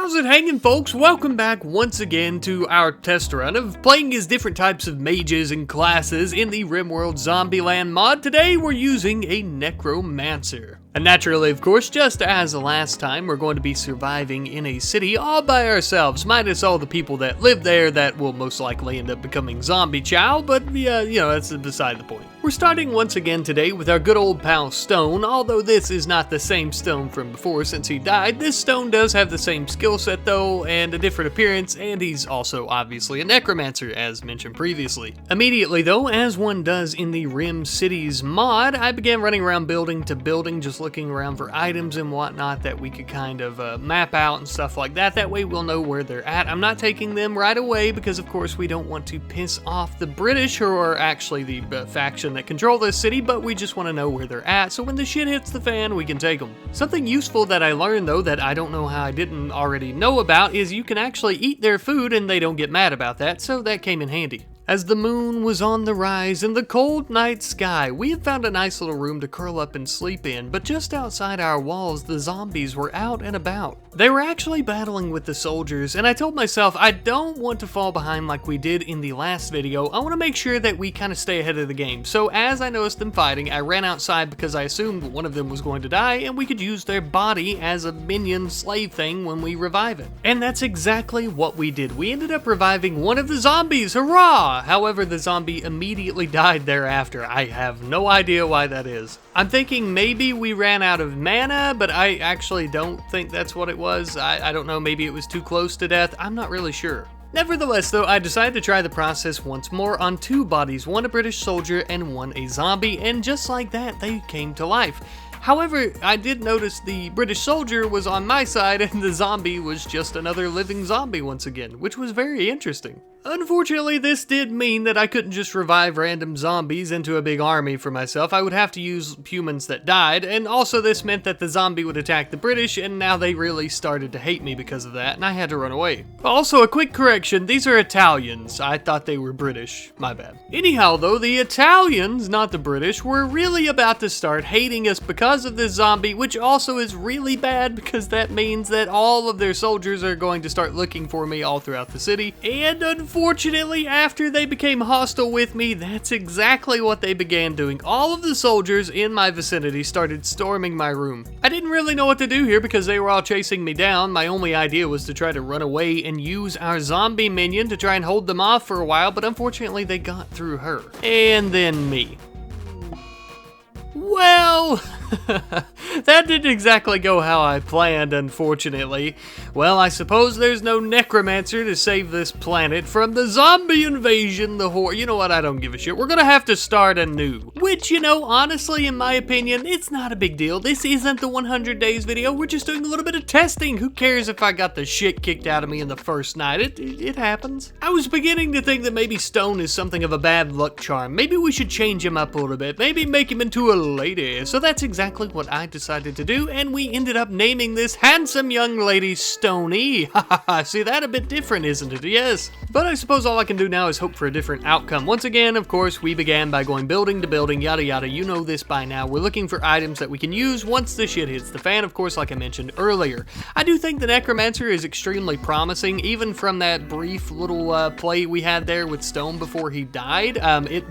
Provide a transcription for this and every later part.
How's it hanging, folks? Welcome back once again to our test run of playing as different types of mages and classes in the RimWorld Zombieland mod. Today we're using a Necromancer. And naturally, of course, just as the last time, we're going to be surviving in a city all by ourselves, minus all the people that live there that will most likely end up becoming zombie chow, but yeah, that's beside the point. We're starting once again today with our good old pal Stone. Although this is not the same Stone from before since he died, this Stone does have the same skill set though, and a different appearance, and he's also obviously a Necromancer, as mentioned previously. Immediately though, as one does in the Rim Cities mod, I began running around building to building, just looking around for items and whatnot that we could kind of map out and stuff like that. That way we'll know where they're at. I'm not taking them right away because of course we don't want to piss off the British, who are actually the faction that control this city, but we just want to know where they're at, so when the shit hits the fan, we can take them. Something useful that I learned though that I don't know how I didn't already know about is you can actually eat their food and they don't get mad about that, so that came in handy. As the moon was on the rise in the cold night sky, we had found a nice little room to curl up and sleep in, but just outside our walls, the zombies were out and about. They were actually battling with the soldiers, and I told myself I don't want to fall behind like we did in the last video. I want to make sure that we kind of stay ahead of the game. So as I noticed them fighting, I ran outside because I assumed one of them was going to die, and we could use their body as a minion slave thing when we revive it. And that's exactly what we did. We ended up reviving one of the zombies, hurrah! However, the zombie immediately died thereafter. I have no idea why that is. I'm thinking maybe we ran out of mana, but I actually don't think that's what it was. I don't know, maybe it was too close to death. I'm not really sure. Nevertheless, though, I decided to try the process once more on two bodies, one a British soldier and one a zombie, and just like that, they came to life. However, I did notice the British soldier was on my side and the zombie was just another living zombie once again, which was very interesting. Unfortunately, this did mean that I couldn't just revive random zombies into a big army for myself. I would have to use humans that died, and also this meant that the zombie would attack the British, and now they really started to hate me because of that, and I had to run away. Also, a quick correction, these are Italians. I thought they were British. My bad. Anyhow, though, the Italians, not the British, were really about to start hating us because of this zombie, which also is really bad because that means that all of their soldiers are going to start looking for me all throughout the city, and unfortunately, after they became hostile with me, that's exactly what they began doing. All of the soldiers in my vicinity started storming my room. I didn't really know what to do here because they were all chasing me down. My only idea was to try to run away and use our zombie minion to try and hold them off for a while, but unfortunately they got through her. And then me. Well, that didn't exactly go how I planned, unfortunately. Well, I suppose there's no Necromancer to save this planet from the zombie invasion, the horde. You know what, I don't give a shit. We're gonna have to start anew. Which, honestly, in my opinion, it's not a big deal. This isn't the 100 days video. We're just doing a little bit of testing. Who cares if I got the shit kicked out of me in the first night? It happens. I was beginning to think that maybe Stone is something of a bad luck charm. Maybe we should change him up a little bit. Maybe make him into a lady. So that's exactly what I decided to do, and we ended up naming this handsome young lady Stoney. Haha, see that a bit different, isn't it? Yes. But I suppose all I can do now is hope for a different outcome. Once again, of course, we began by going building to building, yada yada. You know this by now. We're looking for items that we can use once the shit hits the fan, of course, like I mentioned earlier. I do think the Necromancer is extremely promising, even from that brief little play we had there with Stone before he died.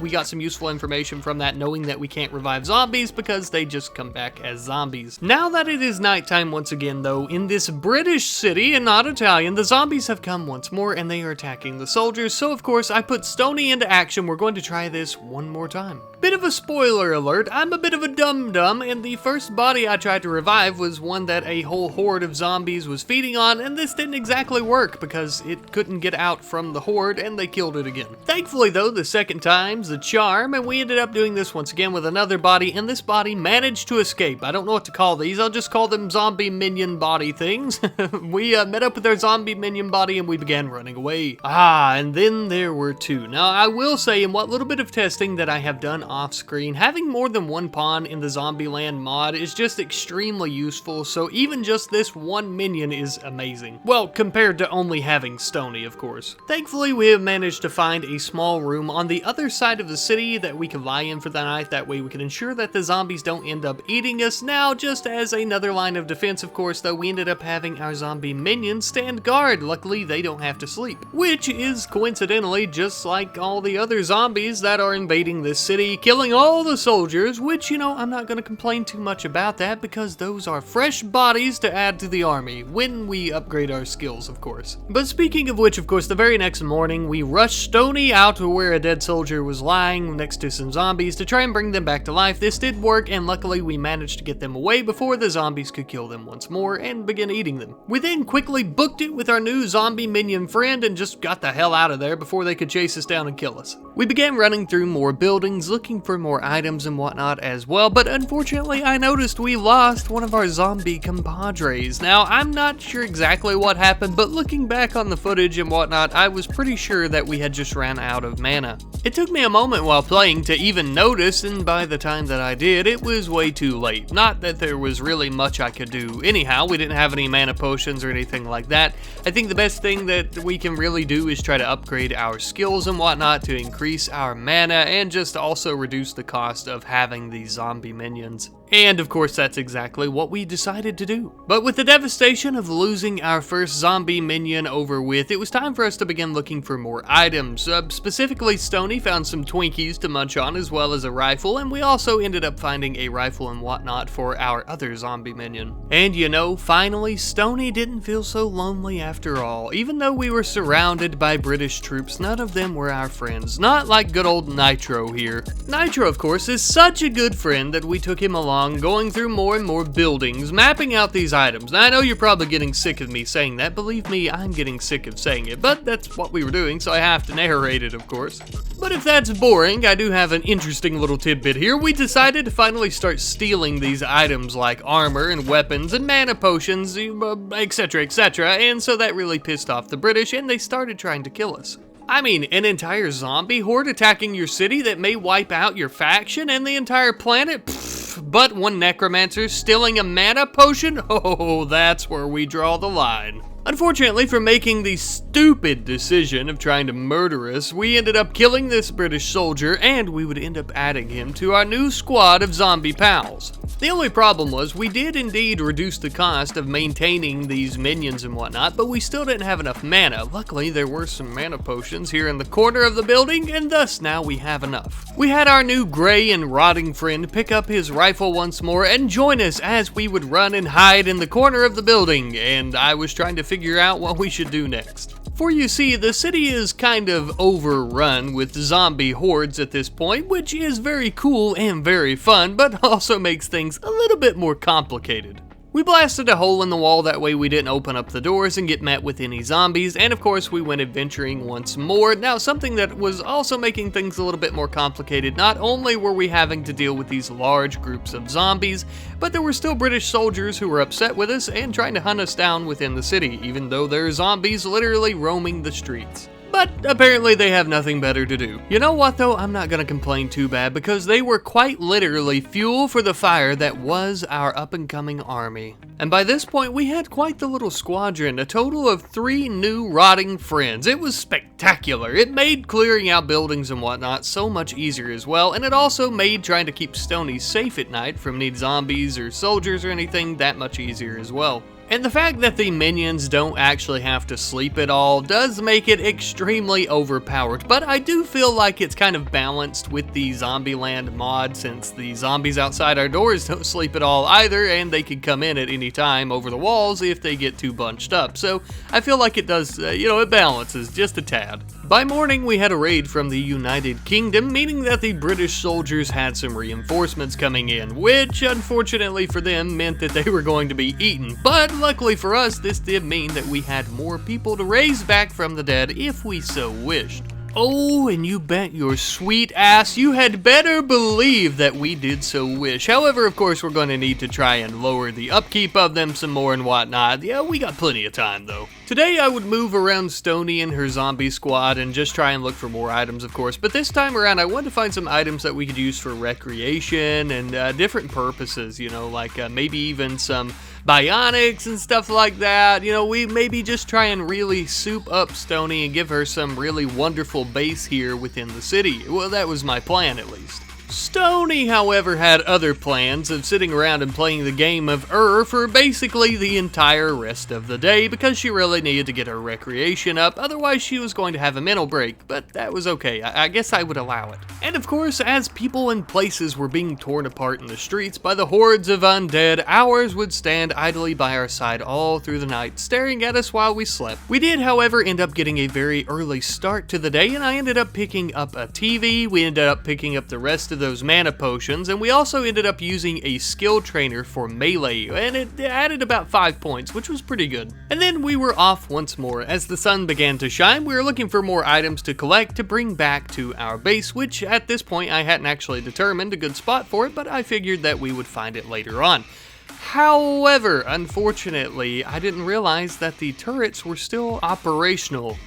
We got some useful information from that, knowing that we can't revive zombies because they just come back as zombies. Now that it is nighttime once again though, in this British city and not Italian, the zombies have come once more and they are attacking the soldiers, so of course I put Stoney into action. We're going to try this one more time. Bit of a spoiler alert, I'm a bit of a dum-dum, and the first body I tried to revive was one that a whole horde of zombies was feeding on, and this didn't exactly work because it couldn't get out from the horde and they killed it again. Thankfully though, the second time's the charm, and we ended up doing this once again with another body, and this body managed to escape. I don't know what to call these, I'll just call them zombie minion body things. We met up with our zombie minion body and we began running away. And then there were two. Now I will say, in what little bit of testing that I have done off screen, having more than one pawn in the Zombieland mod is just extremely useful, so even just this one minion is amazing. Well, compared to only having Stoney, of course. Thankfully, we have managed to find a small room on the other side of the city that we can lie in for the night. That way we can ensure that the zombies don't end up eating us. Now, just as another line of defense, of course, though, we ended up having our zombie minions stand guard. Luckily, they don't have to sleep, which is coincidentally just like all the other zombies that are invading this city, killing all the soldiers, which, you know, I'm not going to complain too much about that because those are fresh bodies to add to the army when we upgrade our skills, of course. But speaking of which, of course, the very next morning, we rushed Stoney out to where a dead soldier was lying next to some zombies to try and bring them back to life. This did work, and luckily we managed to get them away before the zombies could kill them once more and begin eating them. We then quickly booked it with our new zombie minion friend and just got the hell out of there before they could chase us down and kill us. We began running through more buildings, looking for more items and whatnot as well, but unfortunately I noticed we lost one of our zombie compadres. Now, I'm not sure exactly what happened, but looking back on the footage and whatnot, I was pretty sure that we had just ran out of mana. It took me a moment while playing to even notice, and by the time that I did, it was way too late. Not that there was really much I could do anyhow. We didn't have any mana potions or anything like that. I think the best thing that we can really do is try to upgrade our skills and whatnot to increase our mana and just also reduce the cost of having these zombie minions. And of course that's exactly what we decided to do. But with the devastation of losing our first zombie minion over with, it was time for us to begin looking for more items. Specifically, Stoney found some Twinkies to munch on as well as a rifle, and we also ended up finding a rifle and whatnot for our other zombie minion. And you know, finally, Stoney didn't feel so lonely after all. Even though we were surrounded by British troops, none of them were our friends. Not like good old Nitro here. Nitro, of course, is such a good friend that we took him along, going through more and more buildings, mapping out these items. Now, I know you're probably getting sick of me saying that. Believe me, I'm getting sick of saying it, but that's what we were doing, so I have to narrate it, of course. But if that's boring, I do have an interesting little tidbit here. We decided to finally start stealing these items like armor and weapons and mana potions, etc., etc., and so that really pissed off the British, and they started trying to kill us. I mean, an entire zombie horde attacking your city that may wipe out your faction and the entire planet? Pfft, but one necromancer stealing a mana potion? Oh, that's where we draw the line. Unfortunately, for making the stupid decision of trying to murder us, we ended up killing this British soldier, and we would end up adding him to our new squad of zombie pals. The only problem was we did indeed reduce the cost of maintaining these minions and whatnot, but we still didn't have enough mana. Luckily, there were some mana potions here in the corner of the building, and thus now we have enough. We had our new gray and rotting friend pick up his rifle once more and join us as we would run and hide in the corner of the building, and I was trying to figure out what we should do next. For you see, the city is kind of overrun with zombie hordes at this point, which is very cool and very fun, but also makes things a little bit more complicated. We blasted a hole in the wall, that way we didn't open up the doors and get met with any zombies, and of course we went adventuring once more. Now, something that was also making things a little bit more complicated, not only were we having to deal with these large groups of zombies, but there were still British soldiers who were upset with us and trying to hunt us down within the city, even though there are zombies literally roaming the streets. But apparently they have nothing better to do. You know what though, I'm not gonna complain too bad because they were quite literally fuel for the fire that was our up and coming army. And by this point we had quite the little squadron, a total of 3 new rotting friends. It was spectacular. It made clearing out buildings and whatnot so much easier as well, and it also made trying to keep Stoney safe at night from any zombies or soldiers or anything that much easier as well. And the fact that the minions don't actually have to sleep at all does make it extremely overpowered, but I do feel like it's kind of balanced with the Zombieland mod, since the zombies outside our doors don't sleep at all either, and they can come in at any time over the walls if they get too bunched up. So I feel like it does, it balances just a tad. By morning, we had a raid from the United Kingdom, meaning that the British soldiers had some reinforcements coming in, which unfortunately for them meant that they were going to be eaten. But luckily for us, this did mean that we had more people to raise back from the dead if we so wished. Oh, and you bet your sweet ass you had better believe that we did so wish. However, of course, we're going to need to try and lower the upkeep of them some more and whatnot. Yeah, we got plenty of time, though. Today, I would move around Stoney and her zombie squad and just try and look for more items, of course. But this time around, I wanted to find some items that we could use for recreation and different purposes, you know, like maybe even some bionics and stuff like that. You know, we maybe just try and really soup up Stoney and give her some really wonderful base here within the city. Well, that was my plan, at least. Stoney, however, had other plans of sitting around and playing the game of for basically the entire rest of the day because she really needed to get her recreation up, otherwise she was going to have a mental break, but that was okay. I guess I would allow it. And of course, as people and places were being torn apart in the streets by the hordes of undead, ours would stand idly by our side all through the night, staring at us while we slept. We did, however, end up getting a very early start to the day, and I ended up picking up a TV, we ended up picking up the rest of those mana potions, and we also ended up using a skill trainer for melee, and it added about 5 points, which was pretty good. And then we were off once more. As the sun began to shine, we were looking for more items to collect to bring back to our base, which at this point I hadn't actually determined a good spot for it, but I figured that we would find it later on. However, unfortunately, I didn't realize that the turrets were still operational.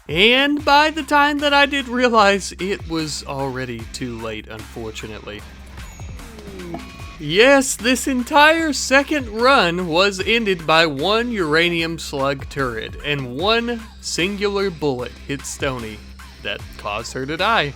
And by the time that I did realize, it was already too late, unfortunately. Yes, this entire second run was ended by one uranium slug turret, and one singular bullet hit Stoney that caused her to die.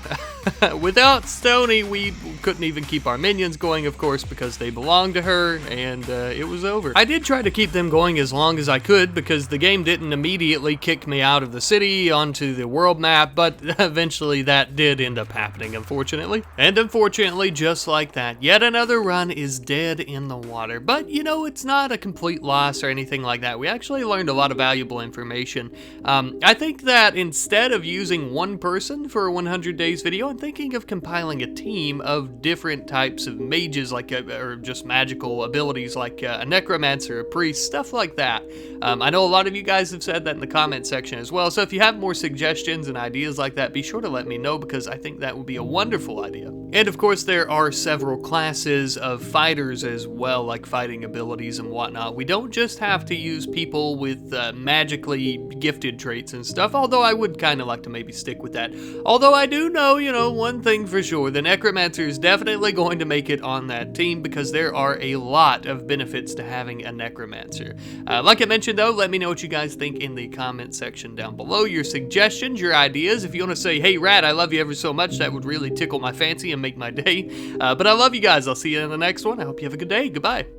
Without Stoney, we couldn't even keep our minions going, of course, because they belonged to her, and it was over. I did try to keep them going as long as I could, because the game didn't immediately kick me out of the city onto the world map, but eventually that did end up happening, unfortunately. And unfortunately, just like that, yet another run is dead in the water. But, you know, it's not a complete loss or anything like that. We actually learned a lot of valuable information. I think that instead of using one person for a 100 days video, I'm thinking of compiling a team of different types of mages, like or just magical abilities, like a necromancer, a priest, stuff like that. I know a lot of you guys have said that in the comment section as well, so if you have more suggestions and ideas like that, be sure to let me know, because I think that would be a wonderful idea. And of course, there are several classes of fighters as well, like fighting abilities and whatnot. We don't just have to use people with magically gifted traits and stuff, although I would kind of like to maybe stick with that. Although I do know, you know, one thing for sure, the Necromancer is definitely going to make it on that team, because there are a lot of benefits to having a Necromancer. Like I mentioned though, let me know what you guys think in the comment section down below. Your suggestions, your ideas. If you want to say, hey Rad, I love you ever so much, that would really tickle my fancy and make my day. But I love you guys. I'll see you in the next one. I hope you have a good day. Goodbye.